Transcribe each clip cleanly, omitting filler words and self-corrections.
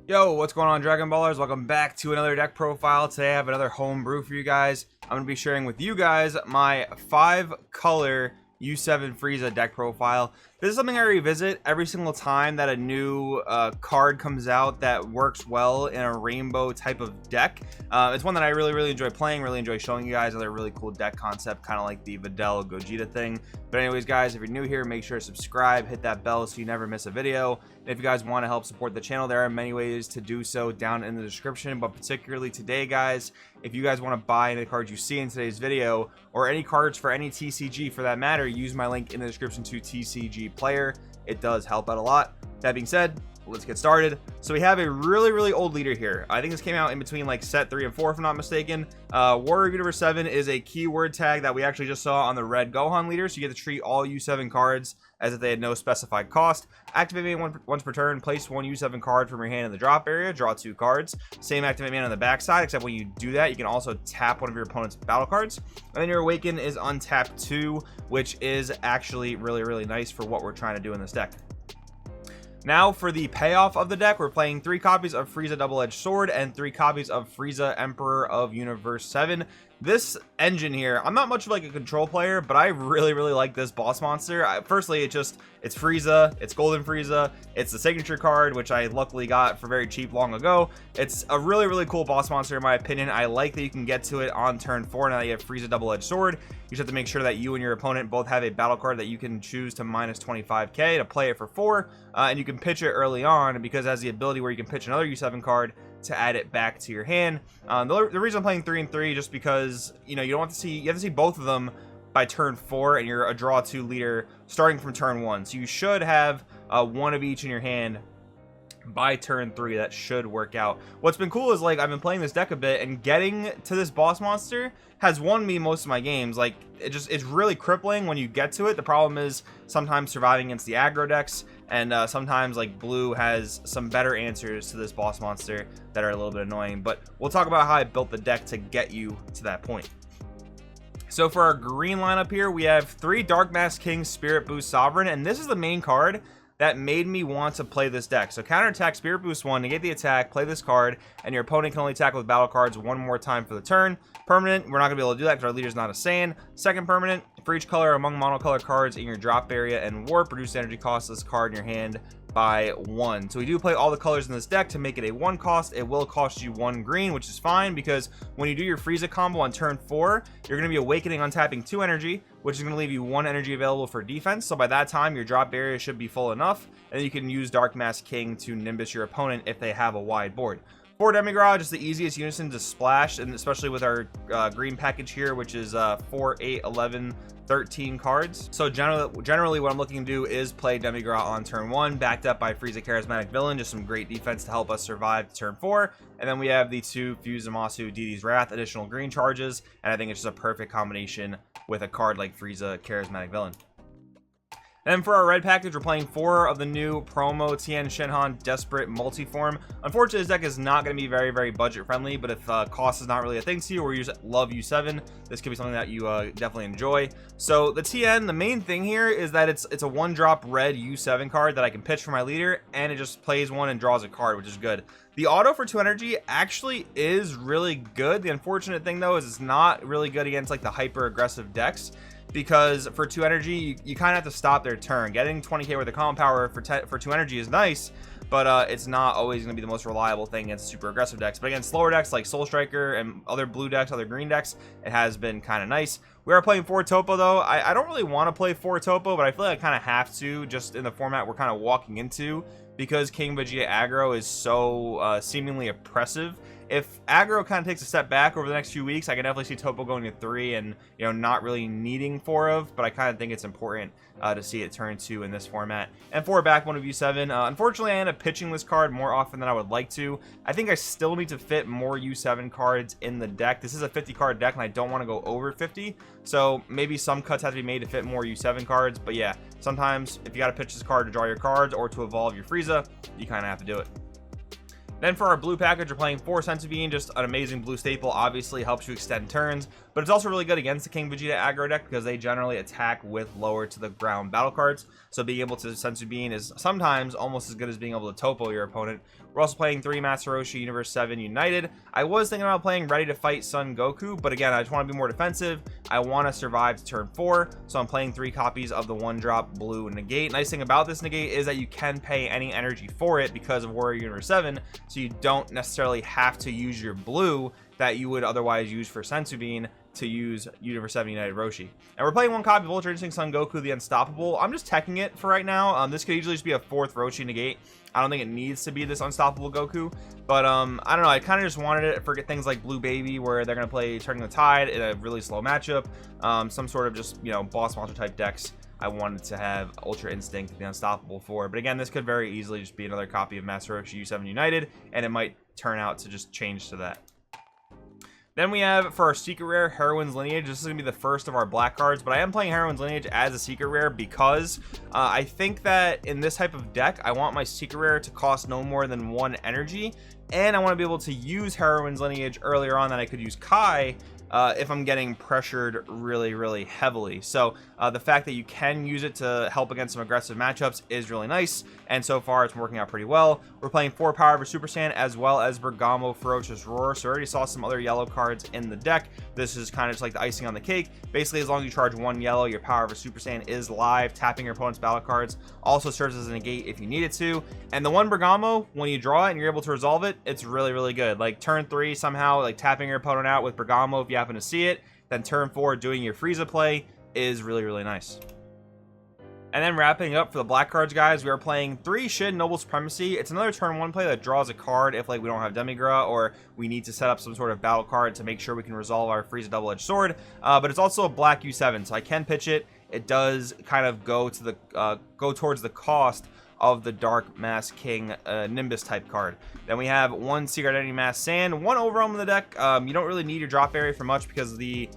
Yo, what's going on, Dragon Ballers? Welcome back to another deck profile. Today I have another home brew for you guys. I'm going to be sharing with you guys my 5-color U7 Frieza deck profile. This is something I revisit every single time that a new card comes out that works well in a rainbow type of deck. It's one that I really enjoy playing, really enjoy showing you guys another really cool deck concept, kind of like the Videl Gogeta thing. But anyways, guys, if you're new here, make sure to subscribe, hit that bell so you never miss a video. And if you guys want to help support the channel, there are many ways to do so down in the description. But particularly today, guys, if you guys want to buy any cards you see in today's video, or any cards for any TCG for that matter, use my link in the description to TCG Player. It does help out a lot. That being said, let's get started. So we have a really old leader here. I think this came out in between like set 3 and 4 if I'm not mistaken. Warrior Universe 7 is a keyword tag that we actually just saw on the red Gohan leader, so you get to treat all U7 cards as if they had no specified cost. Activate man once per turn, place 1 U7 card from your hand in the drop area, draw 2 cards. Same activate man on the backside, except when you do that you can also tap one of your opponent's battle cards. And then your awaken is untap 2, which is actually really nice for what we're trying to do in this deck. Now for the payoff of the deck, we're playing 3 copies of Frieza Double-Edged Sword and 3 copies of Frieza Emperor of Universe 7. This engine here, I'm not much of like a control player, but I really like this boss monster. Firstly, it's Frieza, it's Golden Frieza, it's the signature card, which I luckily got for very cheap long ago. It's a really cool boss monster in my opinion. I like that you can get to it on turn 4 now that you have Frieza Double-Edged Sword. You just have to make sure that you and your opponent both have a battle card that you can choose to minus 25k to play it for 4, and you can pitch it early on because it has the ability where you can pitch another U7 card to add it back to your hand. The reason I'm playing 3 and 3 just because you know you have to see both of them by turn 4, and you're a draw 2 leader starting from turn 1, so you should have one of each in your hand by turn 3. That should work out. What's been cool is like I've been playing this deck a bit, and getting to this boss monster has won me most of my games. Like it's really crippling when you get to it. The problem is sometimes surviving against the aggro decks, and sometimes like blue has some better answers to this boss monster that are a little bit annoying. But we'll talk about how I built the deck to get you to that point. So for our green lineup here, we have 3 Dark Mask King Spirit Boost Sovereign, and this is the main card that made me want to play this deck. So counterattack Spirit Boost 1, negate the attack, play this card, and your opponent can only attack with battle cards one more time for the turn. Permanent, we're not gonna be able to do that because our leader's not a Saiyan. Second permanent, for each color among monocolor cards in your drop area and warp, reduce the energy cost of this card in your hand by 1. So we do play all the colors in this deck to make it a 1 cost. It will cost you 1 green, which is fine because when you do your Frieza combo on turn 4, you're going to be awakening, untapping 2 energy, which is going to leave you 1 energy available for defense. So by that time your drop area should be full enough, and you can use Dark Mask King to Nimbus your opponent if they have a wide board. 4 Demigarage is the easiest unison to splash, and especially with our green package here, which is 4, 8, 11, 13 cards. So generally what I'm looking to do is play Demigarage on turn 1, backed up by Frieza Charismatic Villain, just some great defense to help us survive to turn 4. And then we have the 2 Fuse Zamasu Didi's Wrath, additional green charges, and I think it's just a perfect combination with a card like Frieza Charismatic Villain. And for our red package, we're playing 4 of the new promo Tien Shenhan Desperate Multiform. Unfortunately, this deck is not going to be very budget friendly, but if cost is not really a thing to you, or you just love U7, this could be something that you definitely enjoy. So the Tien, the main thing here is that it's a 1-drop red U7 card that I can pitch for my leader, and it just plays 1 and draws a card, which is good. The auto for 2 energy actually is really good. The unfortunate thing though is it's not really good against like the hyper aggressive decks, because for 2 energy you kind of have to stop their turn. Getting 20k worth of combo power for 2 energy is nice, but it's not always going to be the most reliable thing against super aggressive decks. But against slower decks like Soul Striker and other blue decks, other green decks, it has been kind of nice. We are playing 4 Topo though. I don't really want to play 4 Topo, but I feel like I kind of have to, just in the format we're kind of walking into, because King Vegeta aggro is so seemingly oppressive. If aggro kind of takes a step back over the next few weeks, I can definitely see Topo going to 3 and not really needing 4 of, but I kind of think it's important to see it turn 2 in this format. And 4 back one of U7. Unfortunately, I end up pitching this card more often than I would like to. I think I still need to fit more U7 cards in the deck. This is a 50 card deck and I don't want to go over 50, so maybe some cuts have to be made to fit more U7 cards. But yeah, sometimes if you got to pitch this card to draw your cards or to evolve your Frieza, you kind of have to do it. Then for our blue package, we're playing 4 Sensibine, just an amazing blue staple. Obviously helps you extend turns. but it's also really good against the King Vegeta aggro deck because they generally attack with lower to the ground battle cards. So being able to Senzu Bean is sometimes almost as good as being able to topo your opponent. We're also playing 3 Master Roshi Universe 7 United. I was thinking about playing Ready to Fight Son Goku, but again, I just want to be more defensive. I want to survive to turn 4, so I'm playing 3 copies of the 1-drop blue negate. Nice thing about this negate is that you can pay any energy for it because of Warrior Universe 7, so you don't necessarily have to use your blue that you would otherwise use for Senzu Bean to use Universe 7 United Roshi. And we're playing 1 copy of Ultra Instinct Son Goku the Unstoppable. I'm just teching it for right now. This could easily just be a 4th Roshi negate. I don't think it needs to be this Unstoppable Goku, but I don't know, I kind of just wanted it for things like Blue Baby, where they're going to play Turning the Tide in a really slow matchup, some sort of just, you know, boss monster type decks. I wanted to have Ultra Instinct the Unstoppable for, but again, this could very easily just be another copy of Master Roshi U7 United, and it might turn out to just change to that. Then we have, for our secret rare, Heroine's Lineage. This is going to be the first of our black cards, but I am playing Heroine's Lineage as a secret rare because I think that in this type of deck, I want my secret rare to cost no more than 1 energy, and I want to be able to use Heroine's Lineage earlier on than I could use Kai if I'm getting pressured really heavily. So the fact that you can use it to help against some aggressive matchups is really nice, and so far it's working out pretty well. We're playing 4 Power over Super Saiyan as well as Bergamo Ferocious Roar, so I already saw some other yellow cards in the deck. This is kind of just like the icing on the cake. Basically, as long as you charge 1 yellow, your Power over Super Saiyan is live. Tapping your opponent's battle cards also serves as a negate if you need it to, and the 1 Bergamo, when you draw it and you're able to resolve it, it's really good. Like turn 3, somehow like tapping your opponent out with Bergamo if you happen to see it, then turn 4 doing your Frieza play is really nice. And then wrapping up for the black cards, guys, we are playing 3 Shin Noble Supremacy. It's another turn 1 play that draws a card if like we don't have Demigra or we need to set up some sort of battle card to make sure we can resolve our Frieza double-edged sword. But it's also a black U7, so I can pitch it. It does kind of go to the go towards the cost of the Dark Mask King Nimbus type card. Then we have 1 Secret Identity Mask Sand, 1 Overwhelm in the deck. You don't really need your drop area for much because the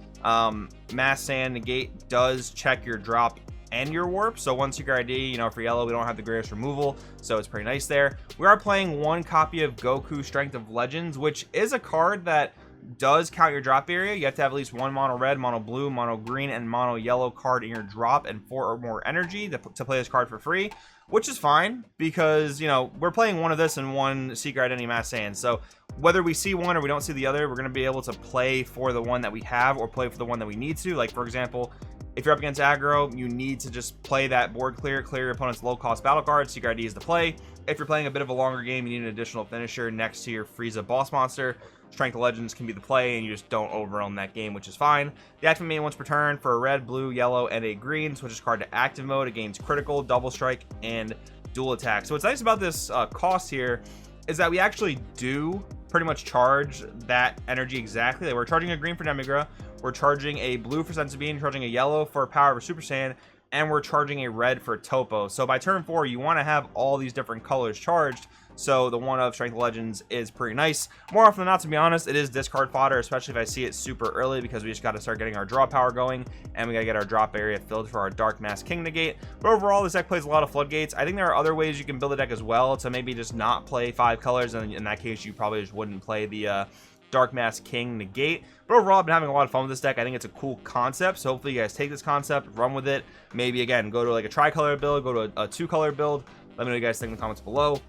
Mask Sand negate does check your drop and your warp. So 1 Secret ID, you know, for yellow, we don't have the greatest removal, so it's pretty nice there. We are playing 1 copy of Goku Strength of Legends, which is a card that does count your drop area. You have to have at least 1 mono red, mono blue, mono green, and mono yellow card in your drop and 4 or more energy to play this card for free, which is fine because, you know, we're playing 1 of this and 1 Secret Identity Mass Sand. So whether we see one or we don't see the other, we're going to be able to play for the one that we have or play for the one that we need to. Like, for example, if you're up against aggro, you need to just play that board clear your opponent's low cost battle card. Secret ID is the play. If you're playing a bit of a longer game, you need an additional finisher next to your Frieza boss monster. Strength of Legends can be the play, and you just don't overwhelm that game, which is fine. The active main once per turn for a red, blue, yellow, and a green. Switches card to active mode. It gains critical, double strike, and dual attack. So what's nice about this cost here is that we actually do pretty much charge that energy exactly. Like, we're charging a green for Demigra, we're charging a blue for Senzu Bean, charging a yellow for Power over Super Saiyan, and we're charging a red for Topo. So by turn 4, you want to have all these different colors charged. So the 1 of Strength of Legends is pretty nice. More often than not, to be honest, it is discard fodder, especially if I see it super early, because we just got to start getting our draw power going, and we got to get our drop area filled for our Dark Mask King negate. But overall, this deck plays a lot of floodgates. I think there are other ways you can build a deck as well to maybe just not play 5 colors, and in that case, you probably just wouldn't play the Dark Mask King negate. But overall, I've been having a lot of fun with this deck. I think it's a cool concept, so hopefully you guys take this concept, run with it. Maybe, again, go to like a tricolor build, go to a 2-color build. Let me know what you guys think in the comments below.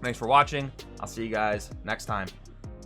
Thanks for watching. I'll see you guys next time.